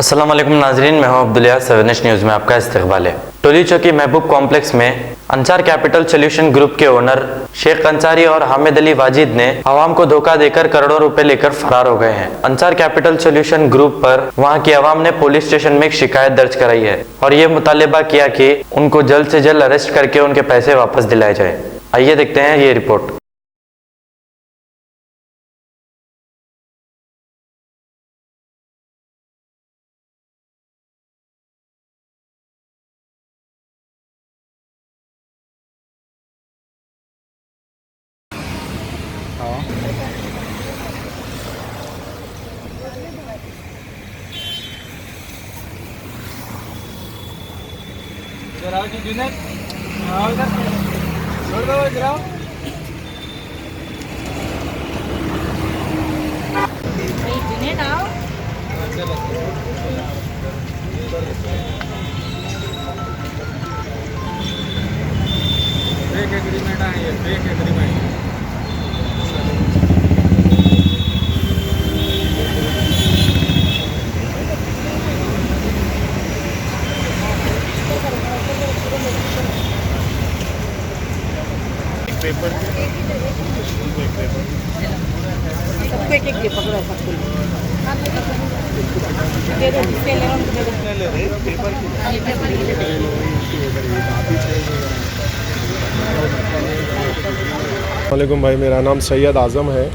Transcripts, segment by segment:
अस्सलाम वालेकुम नाजरीन, मैं हूं अब्दुल्ला। 7 न्यूज़ में आपका इस्तकबाल है। टोली चौकी महबूब कॉम्प्लेक्स में अंसार कैपिटल सॉल्यूशन ग्रुप के ओनर शेख अंसारी और हामिद अली वाजिद ने आवाम को धोखा देकर करोड़ों रुपए लेकर फरार हो गए हैं। अंसार कैपिटल सॉल्यूशन ग्रुप पर वहां की आवाम ने पुलिस स्टेशन में एक शिकायत दर्ज कराई है और ये मुतालिबा किया कि उनको जल्द से जल्द अरेस्ट करके उनके पैसे वापस दिलाए जाए। आइए देखते हैं ये रिपोर्ट। फेक एग्रीमेंट आहे, फेक एग्रीमेंट। पेपर सबको एक दे पकड़ो सबको दे दो ले ले पेपर वालेकुम भाई, मेरा नाम सैयद आज़म है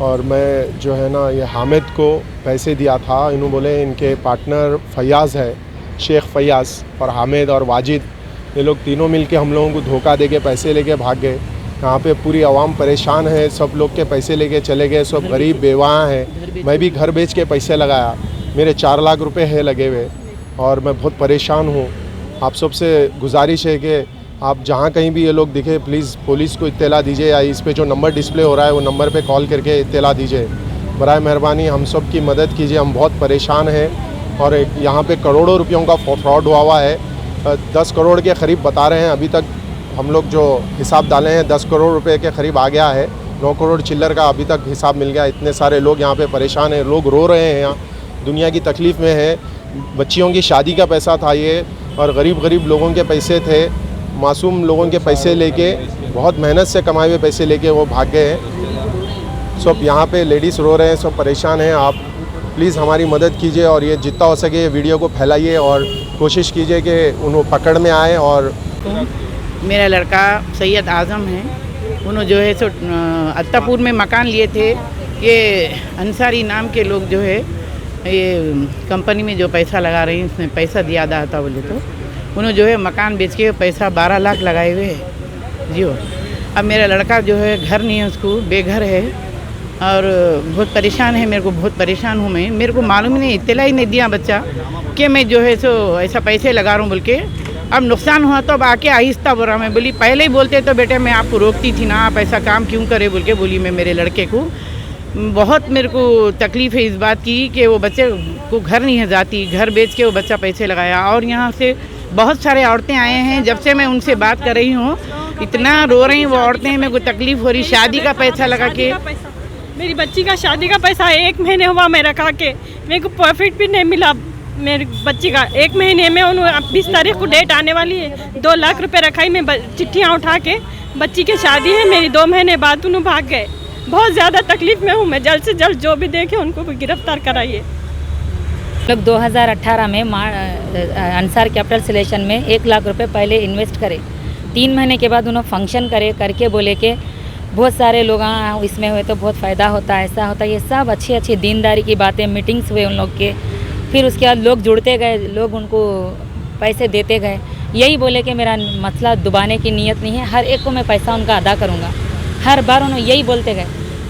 और मैं जो है ना ये हामिद को पैसे दिया था। इन्होंने बोले इनके पार्टनर फयाज़ है, शेख फयाज़ और हामिद और वाजिद, ये लोग तीनों मिलके हम लोगों को धोखा देके पैसे लेके भाग गए। यहाँ पे पूरी आवाम परेशान है, सब लोग के पैसे लेके चले गए, सब गरीब बेवाह हैं। मैं भी घर बेच के पैसे लगाया, मेरे 4 लाख रुपए है लगे हुए और मैं बहुत परेशान हूँ। आप सबसे गुजारिश है कि आप जहाँ कहीं भी ये लोग दिखे प्लीज़ पुलिस को इत्तला दीजिए या इस पे जो नंबर डिस्प्ले हो रहा है वो नंबर पे कॉल करके इत्तला दीजिए। बराए मेहरबानी हम सब की मदद कीजिए, हम बहुत परेशान हैं और यहाँ पे करोड़ों रुपयों का फ्रॉड हुआ है। 10 करोड़ के करीब बता रहे हैं, अभी तक हम लोग जो हिसाब डाले हैं 10 करोड़ रुपए के करीब आ गया है। 9 करोड़ चिल्लर का अभी तक हिसाब मिल गया। इतने सारे लोग यहाँ पे परेशान हैं, लोग रो रहे हैं, यहाँ दुनिया की तकलीफ़ में है। बच्चियों की शादी का पैसा था ये और गरीब लोगों के पैसे थे, मासूम लोगों के पैसे लेके, बहुत मेहनत से कमाए हुए पैसे लेके वो भाग गए हैं। सब यहाँ पे लेडीज़ रो रहे हैं, सब परेशान हैं। आप प्लीज़ हमारी मदद कीजिए और ये जितना हो सके वीडियो को फैलाइए और कोशिश कीजिए कि उन्होंने पकड़ में आए। और मेरा लड़का सैयद आज़म है, उन्होंने जो है सो अत्तापुर में मकान लिए थे। ये अंसारी नाम के लोग जो है ये कंपनी में जो पैसा लगा रहे हैं, इसमें पैसा दिया था बोले तो उन्होंने जो है मकान बेच के पैसा 12 लाख लगाए हुए हैं जी। अब मेरा लड़का जो है घर नहीं है, उसको बेघर है और बहुत परेशान है। मेरे को बहुत परेशान हूँ मैं, मेरे को मालूम ही नहीं, इत्तला ही नहीं दिया बच्चा कि मैं जो है सो ऐसा पैसे लगा रहा हूँ बोल के। अब नुकसान हुआ तो अब आके आहिस्ता बोल रहा। मैं बोली पहले ही बोलते तो बेटे मैं आपको रोकती थी ना, आप ऐसा काम क्यों करे बोल के बोली मैं मेरे लड़के को। बहुत मेरे को तकलीफ़ है इस बात की कि वो बच्चे को घर नहीं है जाती, घर बेच के वो बच्चा पैसे लगाया। और यहाँ से बहुत सारे औरतें आए हैं, जब से मैं उनसे बात कर रही हूँ इतना रो रही हैं वो औरतें, मेरे को तकलीफ़ हो रही। शादी का पैसा लगा के, मेरी बच्ची का शादी का पैसा 1 महीने हुआ मैं रखा के, मेरे को प्रॉफिट भी नहीं मिला। मेरी बच्ची का 1 महीने में उन्होंने 20 तारीख को डेट आने वाली है, 2 लाख रुपए रखाई मैं चिट्ठियाँ उठा के, बच्ची की शादी है मेरी, 2 महीने बाद उन्होंने भाग गए। बहुत ज़्यादा तकलीफ़ में हूँ मैं, जल्द से जल्द जो भी देखे उनको भी गिरफ्तार कराइए। लोग 2018 में अंसार कैपिटल सॉल्यूशन में 1 लाख रुपए पहले इन्वेस्ट करे। 3 महीने के बाद उन्होंने फंक्शन करके बोले कि बहुत सारे लोग इसमें हुए तो बहुत फ़ायदा होता है, ऐसा होता है। ये सब अच्छी दीनदारी की बातें, मीटिंग्स हुए उन लोग के। फिर उसके बाद लोग जुड़ते गए, लोग उनको पैसे देते गए। यही बोले कि मेरा मसला दुबाने की नीयत नहीं है, हर एक को मैं पैसा उनका अदा करूँगा। हर बार उन्होंने यही बोलते गए।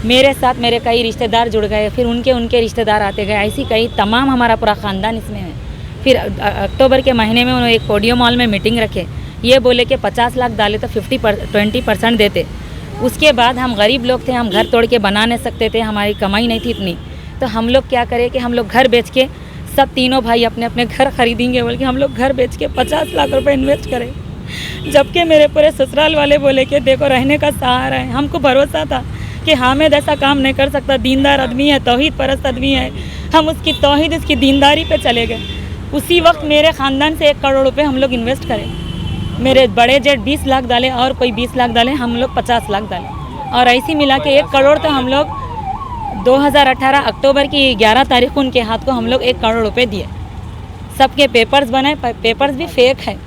मेरे साथ मेरे कई रिश्तेदार जुड़ गए, फिर उनके रिश्तेदार आते गए, ऐसी कई तमाम हमारा पूरा ख़ानदान इसमें है। फिर अक्टूबर के महीने में उन्होंने एक पोडियो मॉल में मीटिंग रखे, ये बोले कि 50 लाख डाले तो 20% देते। उसके बाद हम गरीब लोग थे, हम घर तोड़ के बना नहीं सकते थे, हमारी कमाई नहीं थी इतनी, तो हम लोग क्या करें कि हम लोग घर बेच के, सब तीनों भाई अपने अपने घर खरीदेंगे बोल के हम लोग घर बेच के 50 लाख रुपए इन्वेस्ट करें। जबकि मेरे पूरे ससुराल वाले बोले कि देखो रहने का सहारा है। हमको भरोसा था कि हामिद ऐसा काम नहीं कर सकता, दीनदार आदमी है, तौहीद परस्त आदमी है, हम उसकी तौहीद, उसकी दीनदारी पे चले गए। उसी वक्त मेरे ख़ानदान से 1 करोड़ रुपए हम लोग इन्वेस्ट करें। मेरे बड़े जेठ 20 लाख डाले और कोई 20 लाख डाले, हम लोग 50 लाख डाले और ऐसी मिला के 1 करोड़ तो हम लोग 2018 अक्टूबर की 11 तारीख को उनके हाथ को हम लोग 1 करोड़ रुपए दिए। सबके पेपर्स बनाए, पेपर्स भी फेक है।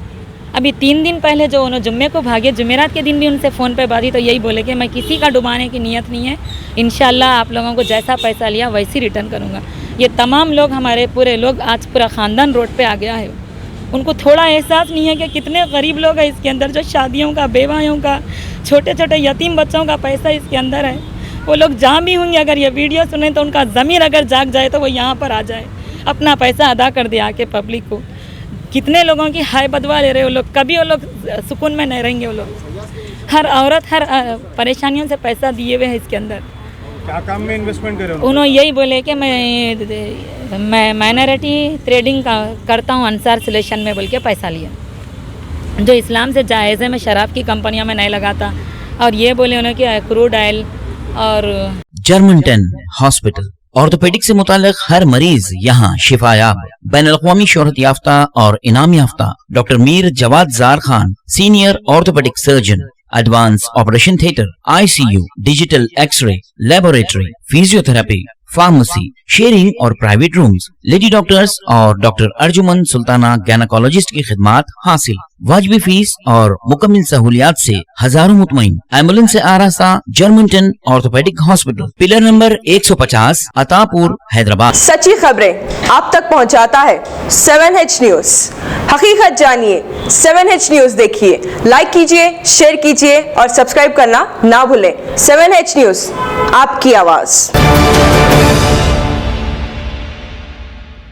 अभी 3 दिन पहले जो उन्होंने जुम्मे को भागे, जुमेरात के दिन भी उनसे फ़ोन पे बात हुई तो यही बोले कि मैं किसी का डुबाने की नीयत नहीं है, इंशाल्लाह आप लोगों को जैसा पैसा लिया वैसे रिटर्न करूँगा। ये तमाम लोग, हमारे पूरे लोग, आज पूरा ख़ानदान रोड पे आ गया है। उनको थोड़ा एहसास नहीं है कि कितने गरीब लोग हैं इसके अंदर, जो शादियों का, बेवायों का, छोटे छोटे यतीम बच्चों का पैसा इसके अंदर है। वो लोग जहाँ भी होंगे, अगर ये वीडियो सुने तो उनका ज़मीर अगर जाग जाए तो वो यहाँ पर आ जाए, अपना पैसा अदा कर दे आके पब्लिक को। कितने लोगों की हाय बदवा ले रहे हो लोग, कभी वो लोग सुकून में नहीं रहेंगे। वो लोग हर औरत, हर परेशानियों से पैसा दिए हुए हैं इसके अंदर। क्या काम में इन्वेस्टमेंट कर रहे हो? उन्होंने यही बोले कि मैं माइनॉरिटी ट्रेडिंग का करता हूँ अंसार सिलेक्शन में बोल के पैसा लिया, जो इस्लाम से जायज़ है। मैं शराब की कंपनियों में नहीं लगाता। और ये बोले उन्होंने कि क्रूड ऑयल और जर्मनटन हॉस्पिटल, ऑर्थोपेडिक से मुताल्लिक हर मरीज यहाँ शिफायाब। बैनुल-अक़वामी शोहरत याफ्ता और इनाम याफ्ता doctor Mir Jawad Zar Khan, senior orthopaedic surgeon, advance operation theatre, ICU, digital x-ray, laboratory, physiotherapy, pharmacy, sharing और प्राइवेट रूम्स, लेडी डॉक्टर्स और डॉक्टर अर्जुमन सुल्ताना गैनकोलॉजिस्ट की खिदमात हासिल। वाजिबी फीस और मुकम्मल सहूलियात से हजारों मुतमईन। एम्बुलेंस से आरास्ता Germanton orthopaedic hospital, pillar number 150, Attapur, Hyderabad. सच्ची खबरें आप तक पहुंचाता है 7H न्यूज। हकीकत जानिए, 7H न्यूज देखिए, लाइक कीजिए, शेयर कीजिए और सब्सक्राइब करना ना भूलें। 7H न्यूज, आपकी आवाज।